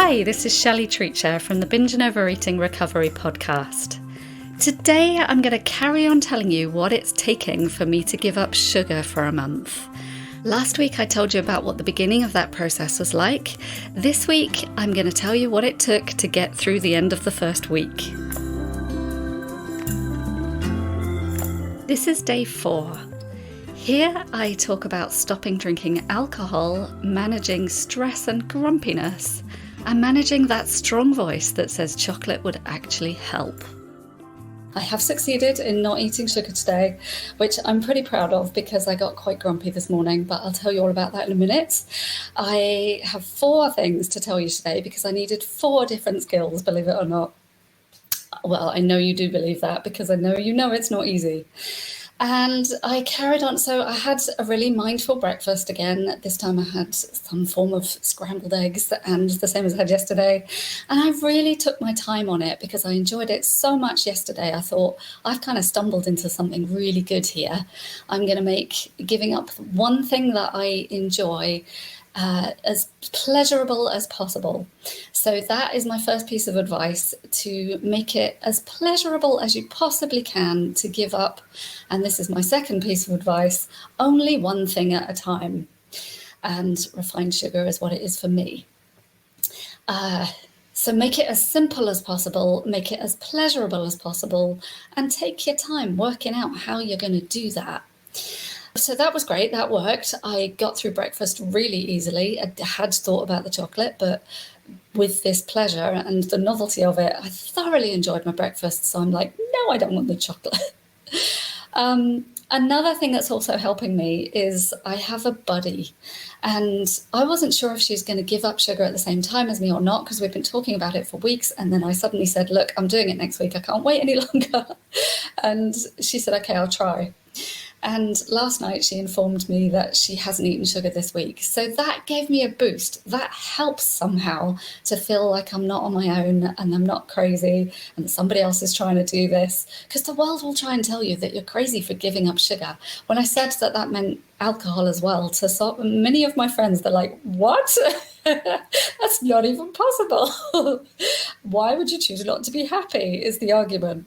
Hi, this is Shelley Treacher from the Binge and Overeating Recovery podcast. Today I'm going to carry on telling you what it's taking for me to give up sugar for a month. Last week I told you about what the beginning of that process was like. This week I'm going to tell you what it took to get through the end of the first week. This is day 4. Here I talk about stopping drinking alcohol, managing stress and grumpiness, and managing that strong voice that says chocolate would actually help. I have succeeded in not eating sugar today, which I'm pretty proud of because I got quite grumpy this morning, but I'll tell you all about that in a minute. I have 4 things to tell you today because I needed 4 different skills, believe it or not. Well, I know you do believe that because I know it's not easy. And I carried on. So I had a really mindful breakfast again. This time I had some form of scrambled eggs and the same as I had yesterday. And I really took my time on it because I enjoyed it so much yesterday. I thought, I've kind of stumbled into something really good here. I'm going to make giving up one thing that I enjoy as pleasurable as possible. So that is my first piece of advice, to make it as pleasurable as you possibly can to give up. And this is my second piece of advice: only one thing at a time. And refined sugar is what it is for me. So make it as simple as possible, make it as pleasurable as possible, and take your time working out how you're going to do that. So that was great. That worked. I got through breakfast really easily. I had thought about the chocolate, but with this pleasure and the novelty of it, I thoroughly enjoyed my breakfast. So I'm like, no, I don't want the chocolate. Another thing that's also helping me is I have a buddy, and I wasn't sure if she's going to give up sugar at the same time as me or not, because we've been talking about it for weeks. And then I suddenly said, look, I'm doing it next week. I can't wait any longer. And she said, okay, I'll try. And last night she informed me that she hasn't eaten sugar this week. So that gave me a boost. That helps somehow to feel like I'm not on my own and I'm not crazy and that somebody else is trying to do this. Because the world will try and tell you that you're crazy for giving up sugar. When I said that meant alcohol as well, to so many of my friends, they're like, what? That's not even possible. Why would you choose not to be happy is the argument.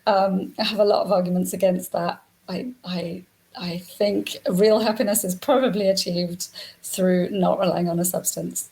I have a lot of arguments against that. I think real happiness is probably achieved through not relying on a substance.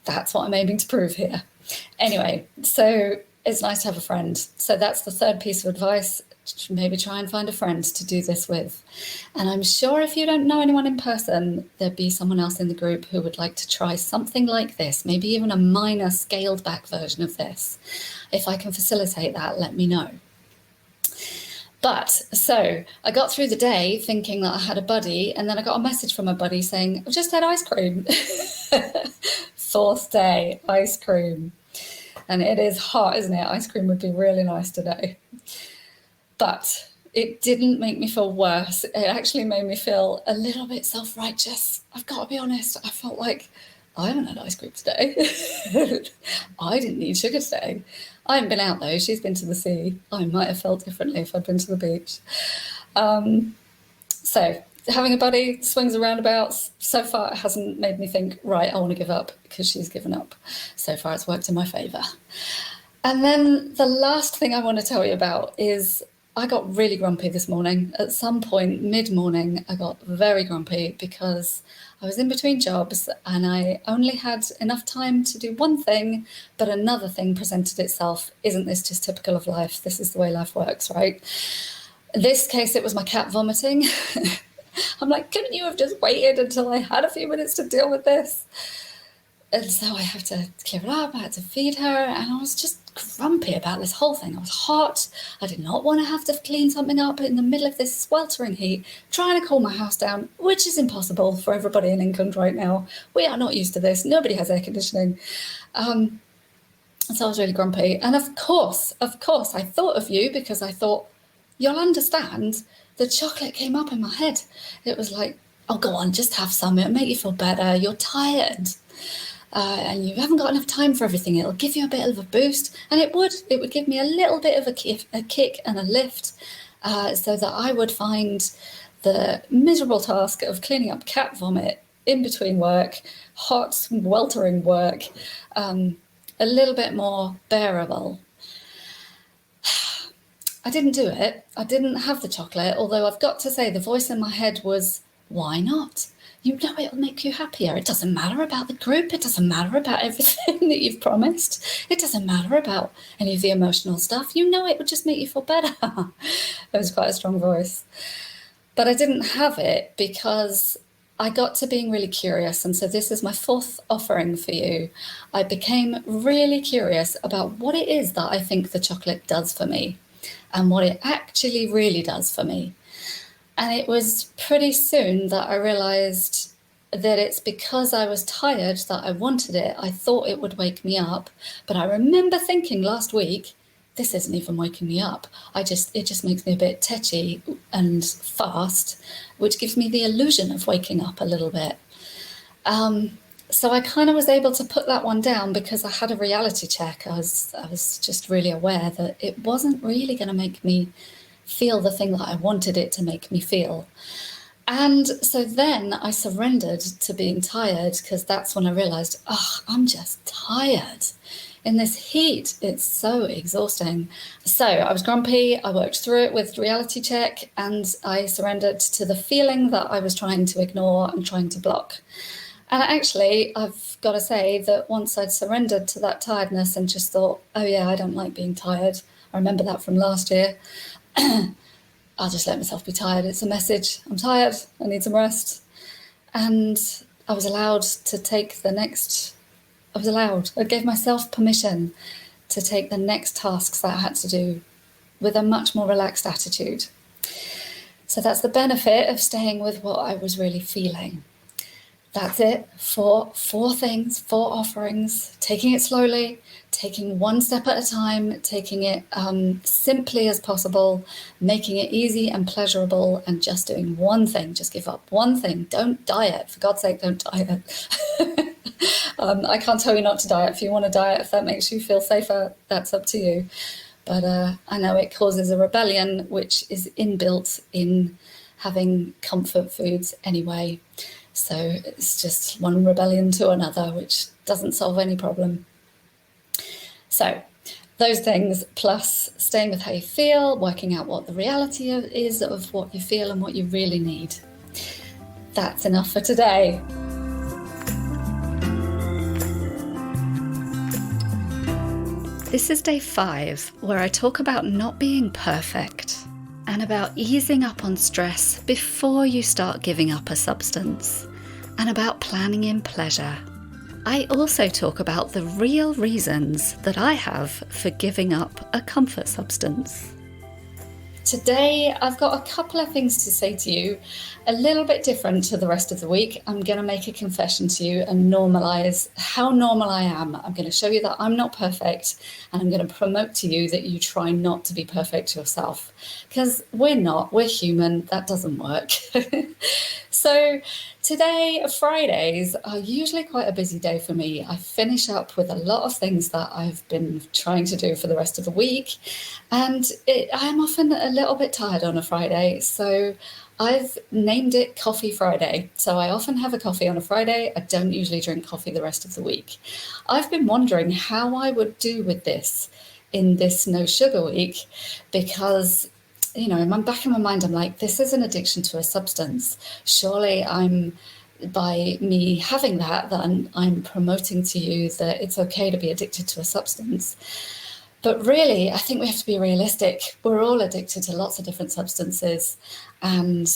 That's what I'm aiming to prove here. Anyway, so it's nice to have a friend. So that's the third piece of advice. Maybe try and find a friend to do this with. And I'm sure if you don't know anyone in person, there'd be someone else in the group who would like to try something like this, maybe even a minor scaled back version of this. If I can facilitate that, let me know. But so I got through the day thinking that I had a buddy, and then I got a message from a buddy saying, I've just had ice cream. 4th day, ice cream. And it is hot, isn't it? Ice cream would be really nice today. But it didn't make me feel worse. It actually made me feel a little bit self-righteous. I've got to be honest. I felt like I haven't had ice cream today. I didn't need sugar today. I haven't been out though. She's been to the sea. I might have felt differently if I'd been to the beach. So having a buddy, swings and roundabouts, so far it hasn't made me think, right, I want to give up, because she's given up. So far it's worked in my favour. And then the last thing I want to tell you about is I got really grumpy this morning. At some point mid-morning, I got very grumpy because I was in between jobs and I only had enough time to do one thing, but another thing presented itself. Isn't this just typical of life? This is the way life works, right? In this case, it was my cat vomiting. I'm like, couldn't you have just waited until I had a few minutes to deal with this? And so I have to clear it up. I had to feed her, and I was just grumpy about this whole thing. I was hot. I did not want to have to clean something up in the middle of this sweltering heat, trying to cool my house down, which is impossible for everybody in England right now. We are not used to this. Nobody has air conditioning. So I was really grumpy. And of course, I thought of you because I thought, you'll understand. The chocolate came up in my head. It was like, oh, go on, just have some. It'll make you feel better. You're tired. And you haven't got enough time for everything. It'll give you a bit of a boost, and it would give me a little bit of a kick and a lift, so that I would find the miserable task of cleaning up cat vomit in between work, hot, weltering work, a little bit more bearable. I didn't do it. I didn't have the chocolate, although I've got to say the voice in my head was, why not? You know it'll make you happier. It doesn't matter about the group. It doesn't matter about everything that you've promised. It doesn't matter about any of the emotional stuff. You know it would just make you feel better. It was quite a strong voice. But I didn't have it because I got to being really curious. And so this is my fourth offering for you. I became really curious about what it is that I think the chocolate does for me and what it actually really does for me. And it was pretty soon that I realized that it's because I was tired that I wanted it. I thought it would wake me up. But I remember thinking last week, this isn't even waking me up. It just makes me a bit tetchy and fast, which gives me the illusion of waking up a little bit. So I kind of was able to put that one down because I had a reality check. I was just really aware that it wasn't really going to make me feel the thing that I wanted it to make me feel. And so then I surrendered to being tired because that's when I realized, I'm just tired. In this heat, it's so exhausting. So I was grumpy, I worked through it with reality check, and I surrendered to the feeling that I was trying to ignore and trying to block. And actually, I've got to say that once I'd surrendered to that tiredness and just thought, oh yeah, I don't like being tired. I remember that from last year. I'll just let myself be tired. It's a message. I'm tired. I need some rest. And I was allowed to take the next... I gave myself permission to take the next tasks that I had to do with a much more relaxed attitude. So that's the benefit of staying with what I was really feeling. That's it for 4 things, 4 offerings, taking it slowly, taking one step at a time, taking it simply as possible, making it easy and pleasurable, and just doing one thing. Just give up one thing. Don't diet. For God's sake, don't diet. I can't tell you not to diet. If you want to diet, if that makes you feel safer, that's up to you. But I know it causes a rebellion, which is inbuilt in having comfort foods anyway. So it's just one rebellion to another, which doesn't solve any problem. So those things, plus staying with how you feel, working out what the reality is of what you feel and what you really need. That's enough for today. This is day 5, where I talk about not being perfect and about easing up on stress before you start giving up a substance, and about planning in pleasure. I also talk about the real reasons that I have for giving up a comfort substance. Today, I've got a couple of things to say to you, a little bit different to the rest of the week. I'm going to make a confession to you and normalize how normal I am. I'm going to show you that I'm not perfect, and I'm going to promote to you that you try not to be perfect yourself, because we're not, we're human. That doesn't work. So today, Fridays are usually quite a busy day for me. I finish up with a lot of things that I've been trying to do for the rest of the week, and I'm often a little bit tired on a Friday, so I've named it Coffee Friday. So I often have a coffee on a Friday. I don't usually drink coffee the rest of the week. I've been wondering how I would do with this in this no sugar week, because in my back of my mind, I'm like, this is an addiction to a substance. Surely by me having that, then I'm promoting to you that it's okay to be addicted to a substance. But really, I think we have to be realistic. We're all addicted to lots of different substances. And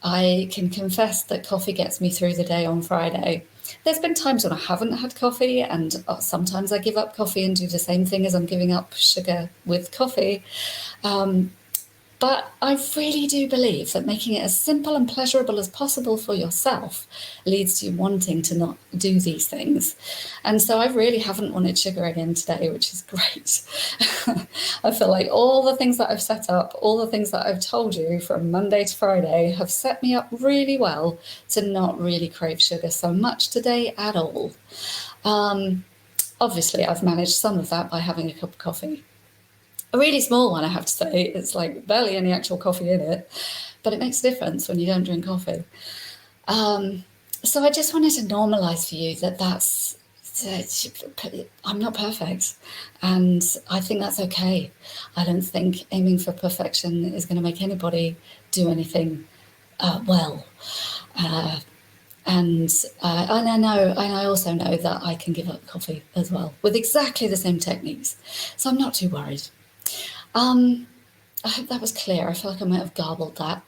I can confess that coffee gets me through the day on Friday. There's been times when I haven't had coffee, and sometimes I give up coffee and do the same thing as I'm giving up sugar with coffee. But I really do believe that making it as simple and pleasurable as possible for yourself leads to you wanting to not do these things. And so I really haven't wanted sugar again today, which is great. I feel like all the things that I've set up, all the things that I've told you from Monday to Friday have set me up really well to not really crave sugar so much today at all. Obviously, I've managed some of that by having a cup of coffee. A really small one, I have to say. It's like barely any actual coffee in it, but it makes a difference when you don't drink coffee. So I just wanted to normalize for you that I'm not perfect, and I think that's okay. I don't think aiming for perfection is going to make anybody do anything well. Uh, and I know, and I also know that I can give up coffee as well with exactly the same techniques. So I'm not too worried. Um, I hope that was clear. I feel like I might have garbled that.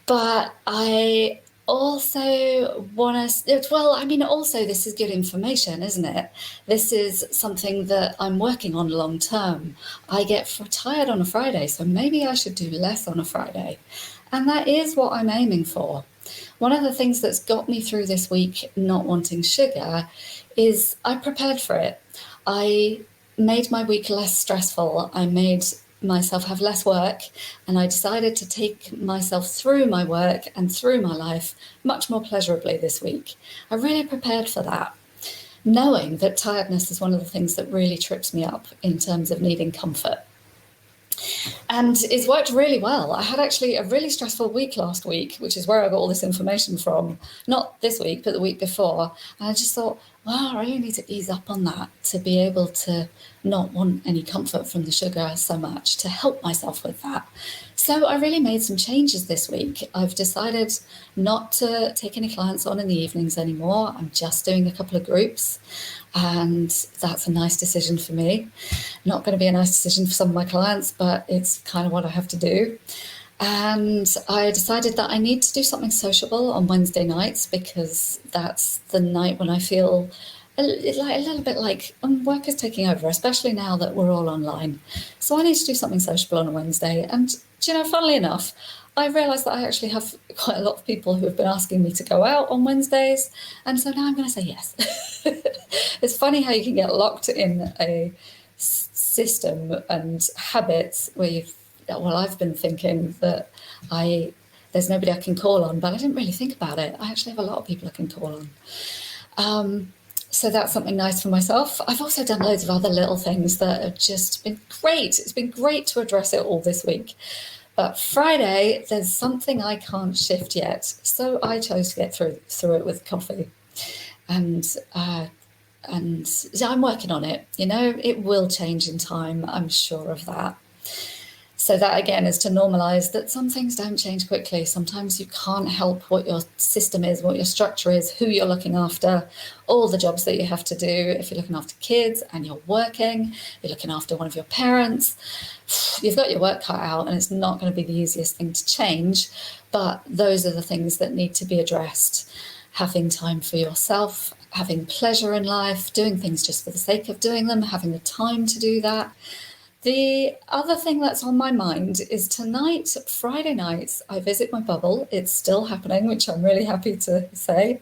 But I also want to, well, I mean, also, this is good information, isn't it? This is something that I'm working on long term. I get tired on a Friday, so maybe I should do less on a Friday. And that is what I'm aiming for. One of the things that's got me through this week not wanting sugar is I prepared for it. I made my week less stressful. I made myself have less work, and I decided to take myself through my work and through my life much more pleasurably this week. I really prepared for that, knowing that tiredness is one of the things that really trips me up in terms of needing comfort. And it's worked really well. I had actually a really stressful week last week, which is where I got all this information from. Not this week, but the week before. And I just thought, wow, I really need to ease up on that to be able to not want any comfort from the sugar so much, to help myself with that. So I really made some changes this week. I've decided not to take any clients on in the evenings anymore. I'm just doing a couple of groups, and that's a nice decision for me. Not going to be a nice decision for some of my clients, but it's kind of what I have to do. And I decided that I need to do something sociable on Wednesday nights, because that's the night when I feel a little bit like work is taking over, especially now that we're all online. So I need to do something sociable on a Wednesday. And, funnily enough, I realised that I actually have quite a lot of people who have been asking me to go out on Wednesdays. And so now I'm going to say yes. It's funny how you can get locked in a system and habits where I've been thinking that there's nobody I can call on, but I didn't really think about it. I actually have a lot of people I can call on. So that's something nice for myself. I've also done loads of other little things that have just been great. It's been great to address it all this week. But Friday, there's something I can't shift yet. So I chose to get through it with coffee. And I'm working on it. It will change in time. I'm sure of that. So that, again, is to normalise that some things don't change quickly. Sometimes you can't help what your system is, what your structure is, who you're looking after, all the jobs that you have to do. If you're looking after kids and you're working, you're looking after one of your parents, you've got your work cut out, and it's not going to be the easiest thing to change. But those are the things that need to be addressed. Having time for yourself, having pleasure in life, doing things just for the sake of doing them, having the time to do that. The other thing that's on my mind is tonight, Friday nights, I visit my bubble. It's still happening, which I'm really happy to say.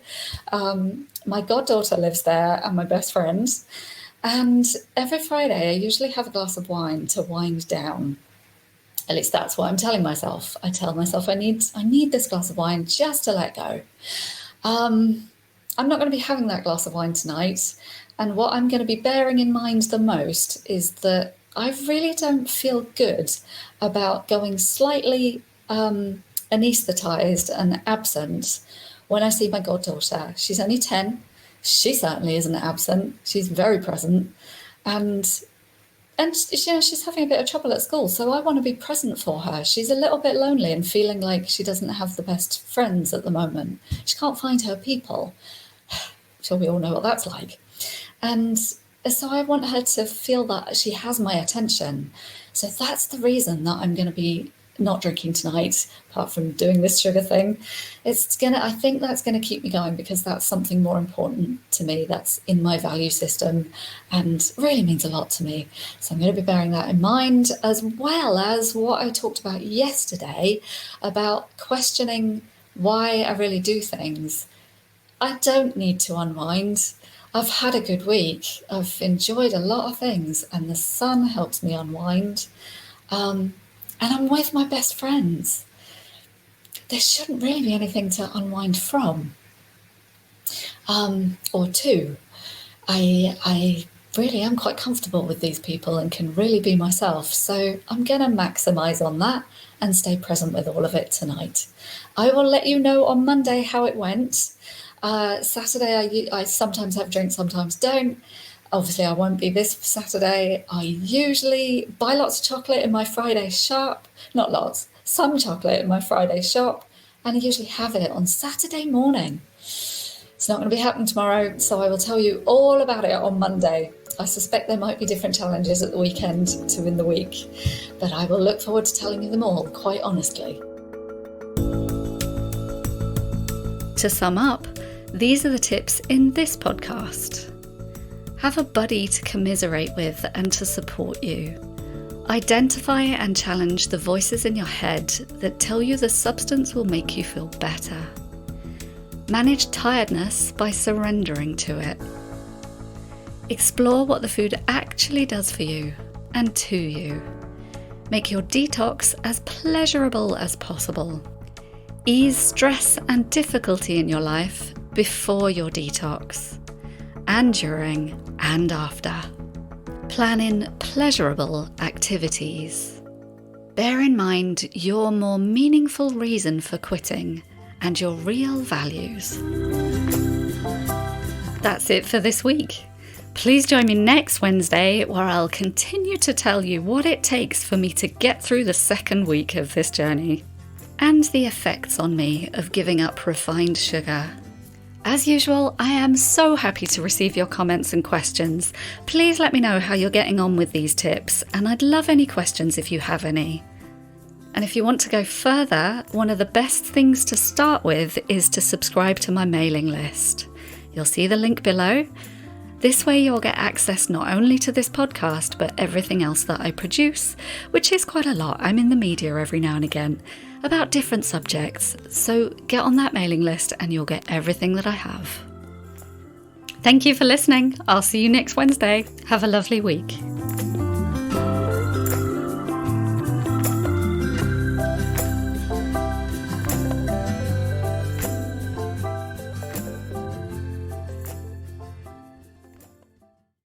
My goddaughter lives there and my best friend. And every Friday, I usually have a glass of wine to wind down. At least that's what I'm telling myself. I tell myself I need this glass of wine just to let go. I'm not going to be having that glass of wine tonight. And what I'm going to be bearing in mind the most is that I really don't feel good about going slightly anaesthetised and absent when I see my goddaughter. She's only 10. She certainly isn't absent. She's very present. And she's having a bit of trouble at school, so I want to be present for her. She's a little bit lonely and feeling like she doesn't have the best friends at the moment. She can't find her people. Sure, we all know what that's like. And so I want her to feel that she has my attention. So that's the reason that I'm going to be not drinking tonight, apart from doing this sugar thing. I think that's going to keep me going, because that's something more important to me. That's in my value system and really means a lot to me. So I'm going to be bearing that in mind, as well as what I talked about yesterday about questioning why I really do things. I don't need to unwind. I've had a good week. I've enjoyed a lot of things, and the sun helps me unwind. And I'm with my best friends. There shouldn't really be anything to unwind from or to. I really am quite comfortable with these people and can really be myself. So I'm going to maximise on that and stay present with all of it tonight. I will let you know on Monday how it went. Saturday, I sometimes have drinks, sometimes don't. Obviously, I won't be this Saturday. I usually buy lots of chocolate in my Friday shop. Not lots, some chocolate in my Friday shop. And I usually have it on Saturday morning. It's not going to be happening tomorrow, so I will tell you all about it on Monday. I suspect there might be different challenges at the weekend to in the week, but I will look forward to telling you them all, quite honestly. To sum up, these are the tips in this podcast. Have a buddy to commiserate with and to support you. Identify and challenge the voices in your head that tell you the substance will make you feel better. Manage tiredness by surrendering to it. Explore what the food actually does for you and to you. Make your detox as pleasurable as possible. Ease stress and difficulty in your life before your detox, and during and after. Plan in pleasurable activities. Bear in mind your more meaningful reason for quitting and your real values. That's it for this week. Please join me next Wednesday, where I'll continue to tell you what it takes for me to get through the second week of this journey and the effects on me of giving up refined sugar. As usual, I am so happy to receive your comments and questions. Please let me know how you're getting on with these tips, and I'd love any questions if you have any. And if you want to go further, one of the best things to start with is to subscribe to my mailing list. You'll see the link below. This way you'll get access not only to this podcast, but everything else that I produce, which is quite a lot. I'm in the media every now and again about different subjects. So get on that mailing list and you'll get everything that I have. Thank you for listening. I'll see you next Wednesday. Have a lovely week.